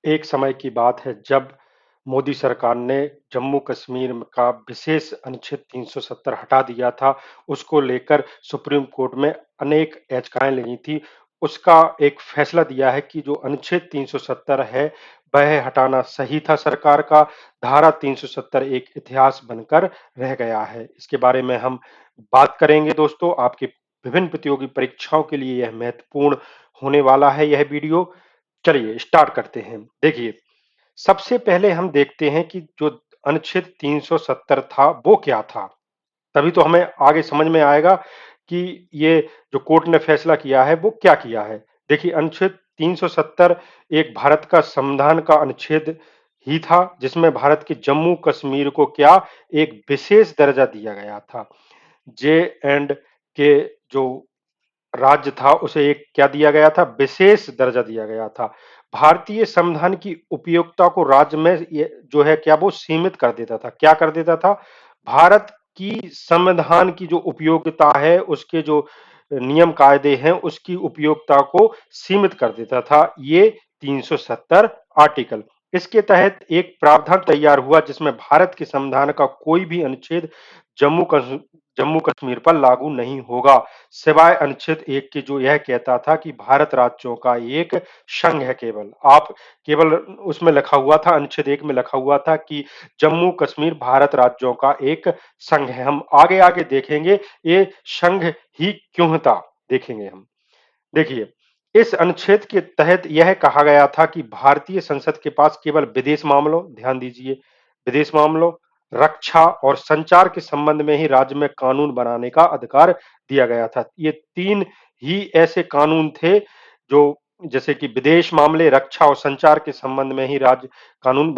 एक समय की बात है जब मोदी सरकार ने जम्मू कश्मीर का विशेष अनुच्छेद 370 हटा दिया था। उसको लेकर सुप्रीम कोर्ट में अनेक याचिकाएं लगी थी। उसका एक फैसला दिया है कि जो अनुच्छेद 370 है वह हटाना सही था सरकार का। धारा 370 एक इतिहास बनकर रह गया है। इसके बारे में हम बात करेंगे दोस्तों। आपकी विभिन्न प्रतियोगी परीक्षाओं के लिए यह महत्वपूर्ण होने वाला है यह वीडियो। चलिए स्टार्ट करते हैं। देखिए, सबसे पहले हम देखते हैं कि जो अनुच्छेद 370 था वो क्या था। तभी तो हमें आगे समझ में आएगा कि ये जो कोर्ट ने फैसला किया है वो क्या किया है। देखिए, अनुच्छेद 370 एक भारत का संविधान का अनुच्छेद ही था जिसमें भारत के जम्मू कश्मीर को क्या एक विशेष दर्जा दिया गया था। जे एंड के जो राज्य था उसे एक क्या दिया गया था, विशेष दर्जा दिया गया था। भारतीय संविधान की उपयोगिता को राज्य में ये जो है क्या वो सीमित कर देता था। क्या कर देता था? भारत की संविधान की जो उपयोगिता है, उसके जो नियम कायदे हैं, उसकी उपयोगिता को सीमित कर देता था ये 370 आर्टिकल। इसके तहत एक प्रावधान तैयार हुआ जिसमें भारत के संविधान का कोई भी अनुच्छेद जम्मू कश्मीर जम्मू कश्मीर पर लागू नहीं होगा, सिवाय अनुच्छेद 1 के जो यह कहता था कि भारत राज्यों का एक संघ है। केवल उसमें लिखा हुआ था, अनुच्छेद 1 में लिखा हुआ था कि जम्मू कश्मीर भारत राज्यों का एक संघ है। हम आगे आगे देखेंगे ये संघ ही क्यों था, देखेंगे हम। देखिए, इस अनुच्छेद के तहत यह कहा गया था कि भारतीय संसद के पास केवल विदेश मामलों, ध्यान दीजिए, विदेश मामलों, रक्षा और संचार के संबंध में ही राज्य में कानून बनाने का अधिकार दिया गया था। ये तीन ही ऐसे कानून थे जो जैसे कि विदेश मामले, रक्षा और संचार के संबंध में ही राज्य में कानून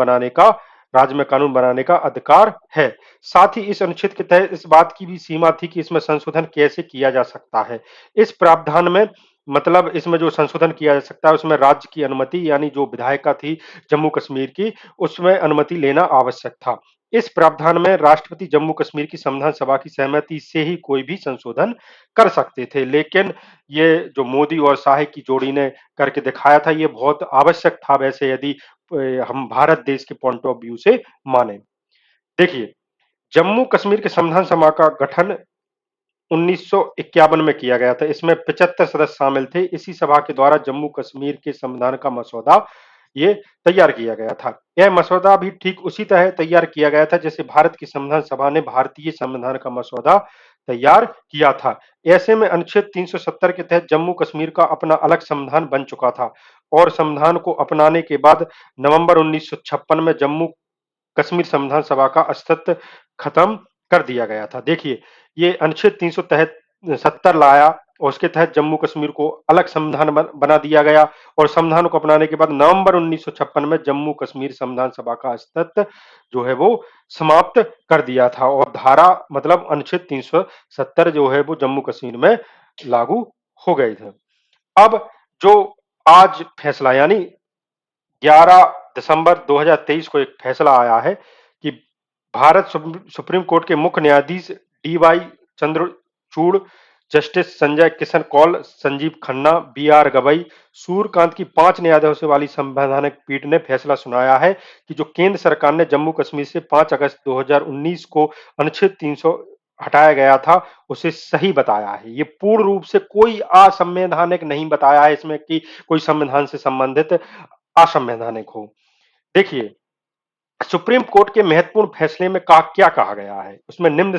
बनाने का अधिकार है। साथ ही इस अनुच्छेद के तहत इस बात की भी सीमा थी कि इसमें संशोधन कैसे किया जा सकता है। इस प्रावधान में मतलब इसमें जो संशोधन किया जा सकता है उसमें राज्य की अनुमति, यानी जो विधायिका थी जम्मू कश्मीर की, उसमें अनुमति लेना आवश्यक था। इस प्रावधान में राष्ट्रपति जम्मू कश्मीर की संविधान सभा की सहमति से ही कोई भी संशोधन कर सकते थे। लेकिन ये जो मोदी और शाह की जोड़ी ने करके दिखाया था ये बहुत आवश्यक था, वैसे यदि हम भारत देश के पॉइंट ऑफ व्यू से माने। देखिए, जम्मू कश्मीर के संविधान सभा का गठन 1951 में किया गया था। इसमें 75 सदस्य शामिल थे। इसी सभा के द्वारा जम्मू कश्मीर के संविधान का मसौदा ये तैयार किया गया था। यह मसौदा भी ठीक उसी तरह तैयार किया गया था जैसे भारत की संविधान सभा ने भारतीय संविधान का मसौदा तैयार किया था। ऐसे में अनुच्छेद 370 के तहत जम्मू कश्मीर का अपना अलग संविधान बन चुका था और संविधान को अपनाने के बाद नवंबर 1956 में जम्मू कश्मीर संविधान सभा का अस्तित्व खत्म कर दिया गया था। देखिए, ये अनुच्छेद 370 लाया और उसके तहत जम्मू कश्मीर को अलग संविधान बना दिया गया और संविधान को अपनाने के बाद नवंबर 1956 में जम्मू कश्मीर संविधान सभा का अस्तित्व जो है वो समाप्त कर दिया था और धारा मतलब अनुच्छेद 370 जो है वो जम्मू कश्मीर में लागू हो गए थे। अब जो आज फैसला यानी 11 दिसंबर 2023 को एक फैसला आया है कि भारत सुप्रीम कोर्ट के मुख्य न्यायाधीश D Y. Chandrachud, justice Sanjay Kishan Kaul, Sanjiv Khanna, B R. Gavai, Suryakant की 5 न्यायाधीशों वाली संवैधानिक पीठ ने फैसला सुनाया है कि जो केंद्र सरकार ने जम्मू कश्मीर से 5 अगस्त 2019 को अनुच्छेद 300 हटाया गया था उसे सही बताया है। ये पूर्ण रूप से कोई असंवैधानिक नहीं बताया है इसमें कि कोई संविधान से संबंधित असंवैधानिक हो। देखिए, सुप्रीम कोर्ट के महत्वपूर्ण फैसले में क्या कहा गया है, उसमें निम्न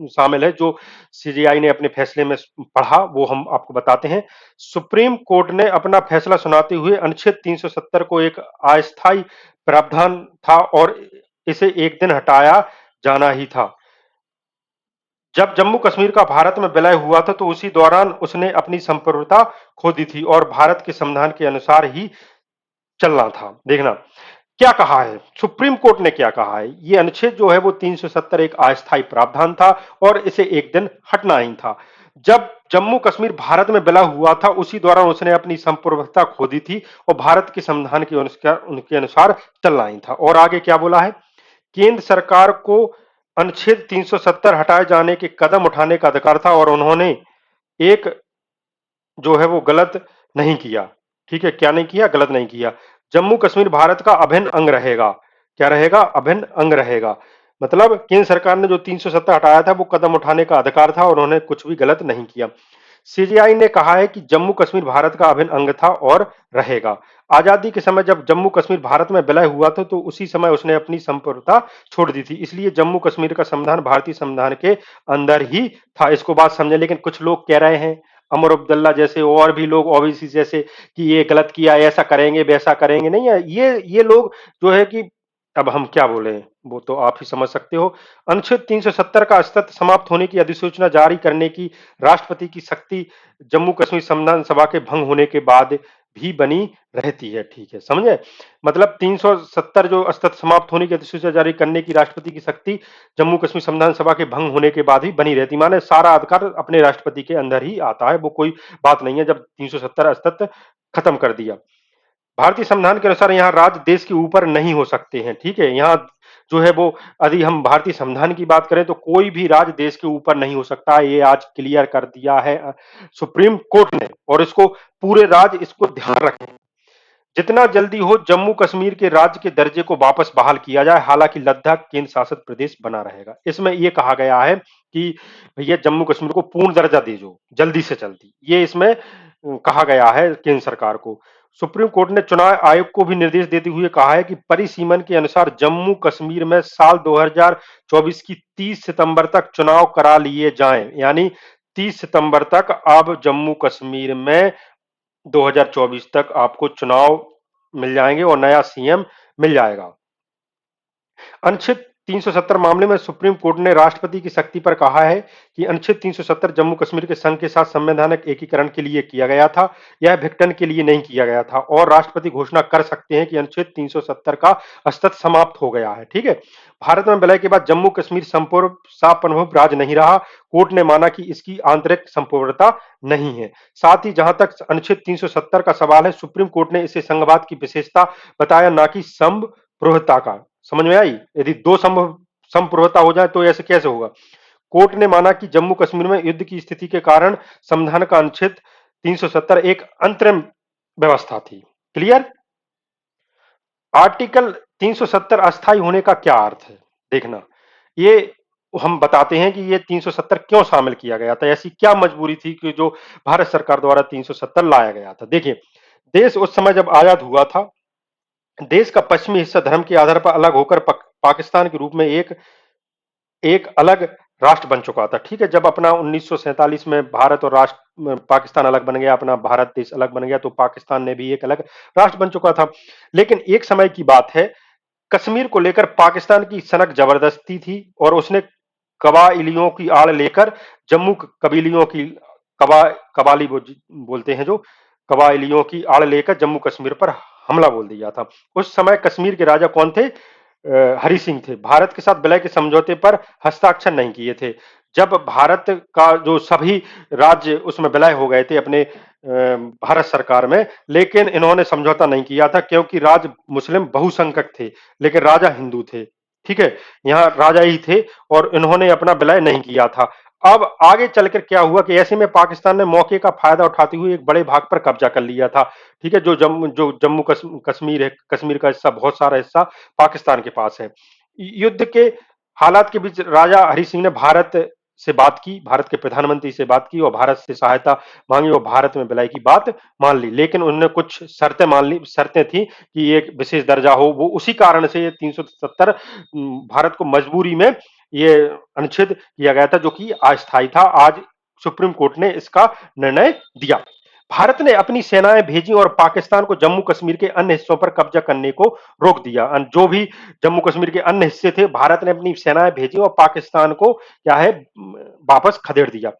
शामिल है जो सीजेआई ने अपने फैसले में पढ़ा, वो हम आपको बताते हैं। सुप्रीम कोर्ट ने अपना फैसला सुनाते हुए अनुच्छेद 370 को एक अस्थायी प्रावधान था और इसे एक दिन हटाया जाना ही था। जब जम्मू कश्मीर का भारत में विलय हुआ था तो उसी दौरान उसने अपनी संप्रभुता खो दी थी और भारत के संविधान के अनुसार ही चलना था। देखना क्या कहा है, सुप्रीम कोर्ट ने क्या कहा है। ये अनुच्छेद जो है वो 370 एक अस्थायी प्रावधान था और इसे एक दिन हटना ही था। जब जम्मू कश्मीर भारत में विलय हुआ था उसी दौरान उसने अपनी संप्रभुता खो दी थी और भारत के संविधान के उनके अनुसार चलना ही था। और आगे क्या बोला है, केंद्र सरकार को अनुच्छेद 370 हटाए जाने के कदम उठाने का अधिकार था और उन्होंने एक जो है वो गलत नहीं किया। ठीक है, क्या नहीं किया, गलत नहीं किया। जम्मू कश्मीर भारत का अभिन्न अंग रहेगा। क्या रहेगा? अभिन्न अंग रहेगा। मतलब केंद्र सरकार ने जो 370 हटाया था वो कदम उठाने का अधिकार था और उन्होंने कुछ भी गलत नहीं किया। सीजेआई ने कहा है कि जम्मू कश्मीर भारत का अभिन्न अंग था और रहेगा। आजादी के समय जब जम्मू कश्मीर भारत में विलय हुआ था तो उसी समय उसने अपनी संप्रभुता छोड़ दी थी, इसलिए जम्मू कश्मीर का संविधान भारतीय संविधान के अंदर ही था। इसको बात समझे। लेकिन कुछ लोग कह रहे हैं, अमर अब्दुल्ला जैसे और भी लोग ओवैसी जैसे, कि ये गलत किया, ऐसा करेंगे वैसा करेंगे। नहीं है, ये लोग जो है कि अब हम क्या बोले, वो तो आप ही समझ सकते हो। अनुच्छेद 370 का अस्तित्व समाप्त होने की अधिसूचना जारी करने की राष्ट्रपति की शक्ति जम्मू कश्मीर संविधान सभा के भंग होने के बाद भी बनी रहती है। ठीक है, समझे? मतलब 370 जो अस्तित्व समाप्त होने की अधिसूचना जारी करने की राष्ट्रपति की शक्ति जम्मू कश्मीर संविधान सभा के भंग होने के बाद ही बनी रहती, माने सारा अधिकार अपने राष्ट्रपति के अंदर ही आता है। वो कोई बात नहीं है जब 370 अस्तित्व खत्म कर दिया। भारतीय संविधान के अनुसार यहाँ राज्य देश के ऊपर नहीं हो सकते हैं। ठीक है, यहाँ जो है वो, यदि हम भारतीय संविधान की बात करें तो कोई भी राज्य देश के ऊपर नहीं हो सकता। ये आज क्लियर कर दिया है सुप्रीम कोर्ट ने, और इसको पूरे राज्य इसको ध्यान रखें। जितना जल्दी हो जम्मू कश्मीर के राज्य के दर्जे को वापस बहाल किया जाए। हालांकि लद्दाख केंद्र शासित प्रदेश बना रहेगा। इसमें यह कहा गया है कि भैया जम्मू कश्मीर को पूर्ण दर्जा दे दो जल्दी से जल्दी, ये इसमें कहा गया है केंद्र सरकार को। सुप्रीम कोर्ट ने चुनाव आयोग को भी निर्देश देते हुए कहा है कि परिसीमन के अनुसार जम्मू कश्मीर में साल 2024 की 30 सितंबर तक चुनाव करा लिए जाएं। यानी 30 सितंबर तक अब जम्मू कश्मीर में 2024 तक आपको चुनाव मिल जाएंगे और नया सीएम मिल जाएगा। अनुच्छेद 370 मामले में सुप्रीम कोर्ट ने राष्ट्रपति की शक्ति पर कहा है कि अनुच्छेद 370 जम्मू कश्मीर के संघ के साथ संवैधानिक एकीकरण के लिए किया गया था, यह विघटन के लिए नहीं किया गया था, और राष्ट्रपति घोषणा कर सकते हैं कि अनुच्छेद 370 का अस्तित्व समाप्त हो गया है। ठीक है, भारत में विलय के बाद जम्मू कश्मीर संपूर्ण सार्वभौम राज्य नहीं रहा। कोर्ट ने माना कि इसकी आंतरिक संपूर्णता नहीं है। साथ ही जहां तक अनुच्छेद 370 का सवाल है, सुप्रीम कोर्ट ने इसे संघवाद की विशेषता बताया, ना कि संप्रभुता का। समझ में आई? यदि दो संप्रभुता हो जाए तो ऐसे कैसे होगा? कोर्ट ने माना कि जम्मू कश्मीर में युद्ध की स्थिति के कारण संविधान का अनुच्छेद 370 एक अंतरिम व्यवस्था थी। क्लियर? आर्टिकल 370 अस्थायी होने का क्या अर्थ है? देखना, ये हम बताते हैं कि ये 370 क्यों शामिल किया गया था, ऐसी क्या मजबूरी थी कि जो भारत सरकार द्वारा 370 लाया गया था। देखिए, देश उस समय जब आजाद हुआ था, देश का पश्चिमी हिस्सा धर्म के आधार पर अलग होकर पाकिस्तान के रूप में एक एक अलग राष्ट्र बन चुका था। ठीक है, जब अपना 1947 में भारत और राष्ट्र पाकिस्तान अलग बन गया, अपना भारत देश अलग बन गया, तो पाकिस्तान ने भी एक अलग राष्ट्र बन चुका था। लेकिन एक समय की बात है, कश्मीर को लेकर पाकिस्तान की सनक जबरदस्ती थी और उसने कबाइलियों की आड़ लेकर जम्मू कबीलियों की कबा कबाली बोलते हैं जो, कबाइलियों की आड़ लेकर जम्मू कश्मीर पर हमला बोल दिया था। उस समय कश्मीर के राजा कौन थे? हरि सिंह थे। भारत के साथ विलय के समझौते पर हस्ताक्षर नहीं किए थे। जब भारत का जो सभी राज्य उसमें विलय हो गए थे अपने भारत सरकार में, लेकिन इन्होंने समझौता नहीं किया था क्योंकि राज्य मुस्लिम बहुसंख्यक थे, लेकिन राजा हिंदू थे। ठीक है, यहाँ राजा ही थे और इन्होंने अपना विलय नहीं किया था। अब आगे चलकर क्या हुआ कि ऐसे में पाकिस्तान ने मौके का फायदा उठाते हुए एक बड़े भाग पर कब्जा कर लिया था। ठीक है, जो जम्मू कश्मीर है, कश्मीर का हिस्सा, बहुत सारा हिस्सा पाकिस्तान के पास है। युद्ध के हालात के बीच राजा हरि सिंह ने भारत से बात की, भारत के प्रधानमंत्री से बात की और भारत से सहायता मांगी और भारत में विलय की बात मान ली। लेकिन उन्होंने कुछ शर्तें मान ली, शर्तें थी कि एक विशेष दर्जा हो। वो उसी कारण से ये 370 भारत को मजबूरी में ये अनुच्छेद किया गया था, जो कि अस्थायी था। आज सुप्रीम कोर्ट ने इसका निर्णय दिया। भारत ने अपनी सेनाएं भेजी और पाकिस्तान को जम्मू कश्मीर के अन्य हिस्सों पर कब्जा करने को रोक दिया। जो भी जम्मू कश्मीर के अन्य हिस्से थे, भारत ने अपनी सेनाएं भेजी और पाकिस्तान को क्या है, वापस खदेड़ दिया।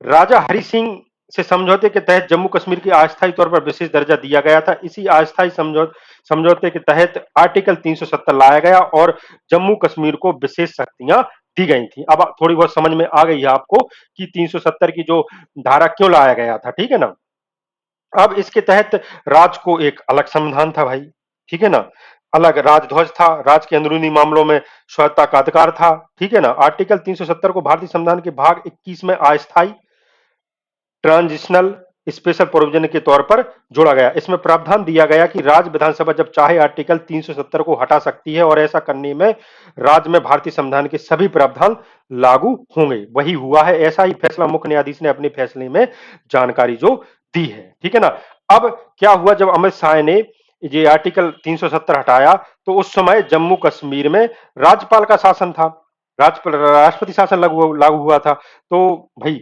राजा हरि सिंह से समझौते के तहत जम्मू कश्मीर की अस्थायी तौर पर विशेष दर्जा दिया गया था। इसी अस्थायी समझौते के तहत आर्टिकल 370 लाया गया और जम्मू कश्मीर को विशेष शक्तियां दी गई थी। अब थोड़ी बहुत समझ में आ गई है आपको कि 370 की जो धारा क्यों लाया गया था। ठीक है ना? अब इसके तहत राज को एक अलग संविधान था भाई। ठीक है ना? अलग राजध्वज था, राज के अंदरूनी मामलों में स्वायत्ता का अधिकार था। ठीक है ना? आर्टिकल 370 को भारतीय संविधान के भाग 21 में अस्थायी, ट्रांजिशनल स्पेशल प्रोविजन के तौर पर जोड़ा गया। इसमें प्रावधान दिया गया कि राज्य विधानसभा जब चाहे आर्टिकल 370 को हटा सकती है और ऐसा करने में राज्य में भारतीय संविधान के सभी प्रावधान लागू होंगे। वही हुआ है, ऐसा ही फैसला मुख्य न्यायाधीश ने अपने फैसले में जानकारी जो दी है। ठीक है ना। अब क्या हुआ, जब अमित शाह ने ये आर्टिकल 370 हटाया तो उस समय जम्मू कश्मीर में राज्यपाल का शासन था, राष्ट्रपति शासन लागू हुआ था। तो भाई,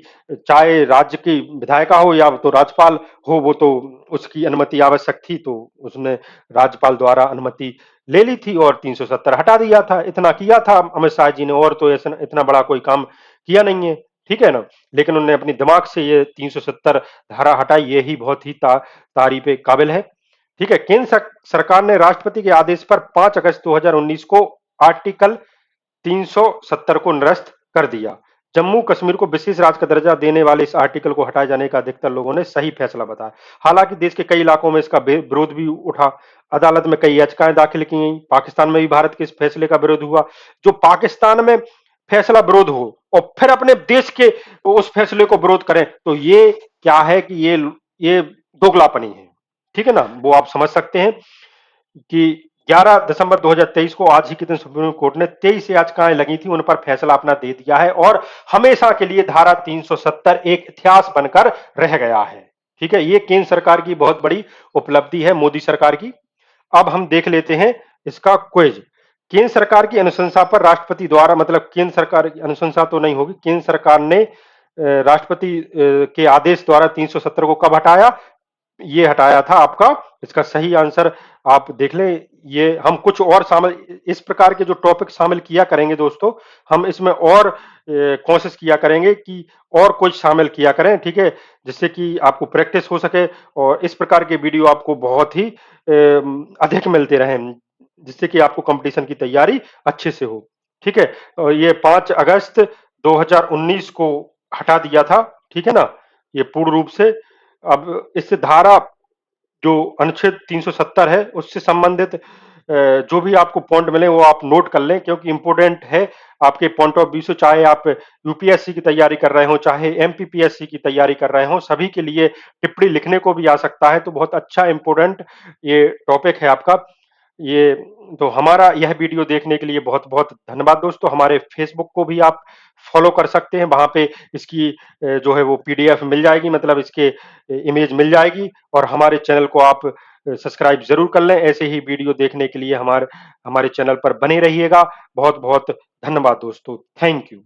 चाहे राज्य की विधायिका हो या तो राज्यपाल हो, वो तो उसकी अनुमति आवश्यक थी, तो उसने राज्यपाल द्वारा अनुमति ले ली थी और 370 हटा दिया था। इतना किया था अमित शाह जी ने, और तो ऐसा इतना बड़ा कोई काम किया नहीं है। ठीक है ना। लेकिन उन्होंने अपनी दिमाग से ये 370 धारा हटाई, ये ही बहुत ही तारीफ काबिल है। ठीक है। केंद्र सरकार ने राष्ट्रपति के आदेश पर 5 अगस्त 2019 को आर्टिकल 370 को निरस्त कर दिया। जम्मू कश्मीर को विशेष राज्य का दर्जा देने वाले इस आर्टिकल को हटाए जाने का अधिकतर लोगों ने सही फैसला बताया। हालांकि देश के कई इलाकों में इसका विरोध भी उठा। अदालत में कई याचिकाएं दाखिल की गई। पाकिस्तान में भी भारत के इस फैसले का विरोध हुआ। जो पाकिस्तान में फैसला विरोध हो और फिर अपने देश के उस फैसले को विरोध करें, तो ये क्या है कि ये दोगलापनी है। ठीक है ना। वो आप समझ सकते हैं कि 11 दिसंबर 2023 को, आज ही के दिन, सुप्रीम कोर्ट ने 23 याचिकाएं लगी थी, उन पर फैसला अपना दे दिया है और हमेशा के लिए धारा 370 एक इतिहास बनकर रह गया है। ठीक है। ये केंद्र सरकार की बहुत बड़ी उपलब्धि है, मोदी सरकार की। अब हम देख लेते हैं इसका क्विज। केंद्र सरकार की अनुशंसा पर राष्ट्रपति द्वारा, मतलब केंद्र सरकार की अनुशंसा तो नहीं होगी, केंद्र सरकार ने राष्ट्रपति के आदेश द्वारा 370 को कब हटाया? ये हटाया था आपका, इसका सही आंसर आप देख लें। ये हम कुछ और शामिल, इस प्रकार के जो टॉपिक शामिल किया करेंगे दोस्तों, हम इसमें और कोशिश किया करेंगे कि और कुछ शामिल किया करें। ठीक है। जिससे कि आपको प्रैक्टिस हो सके और इस प्रकार के वीडियो आपको बहुत ही अधिक मिलते रहें, जिससे कि आपको कंपटीशन की तैयारी अच्छे से हो। ठीक है। और ये 5 अगस्त 2019 को हटा दिया था। ठीक है ना। ये पूर्ण रूप से। अब इस धारा, जो अनुच्छेद 370 है, उससे संबंधित जो भी आपको पॉइंट मिले वो आप नोट कर लें, क्योंकि इंपोर्टेंट है आपके पॉइंट ऑफ व्यू से। चाहे आप यूपीएससी की तैयारी कर रहे हो, चाहे एमपीपीएससी की तैयारी कर रहे हो, सभी के लिए टिप्पणी लिखने को भी आ सकता है। तो बहुत अच्छा इंपोर्टेंट ये टॉपिक है आपका। ये तो हमारा यह वीडियो देखने के लिए बहुत बहुत धन्यवाद दोस्तों। हमारे फेसबुक को भी आप फॉलो कर सकते हैं, वहां पे इसकी जो है वो पीडीएफ मिल जाएगी, मतलब इसके इमेज मिल जाएगी। और हमारे चैनल को आप सब्सक्राइब जरूर कर लें। ऐसे ही वीडियो देखने के लिए हमारे हमारे चैनल पर बने रहिएगा। बहुत बहुत धन्यवाद दोस्तों। Thank you.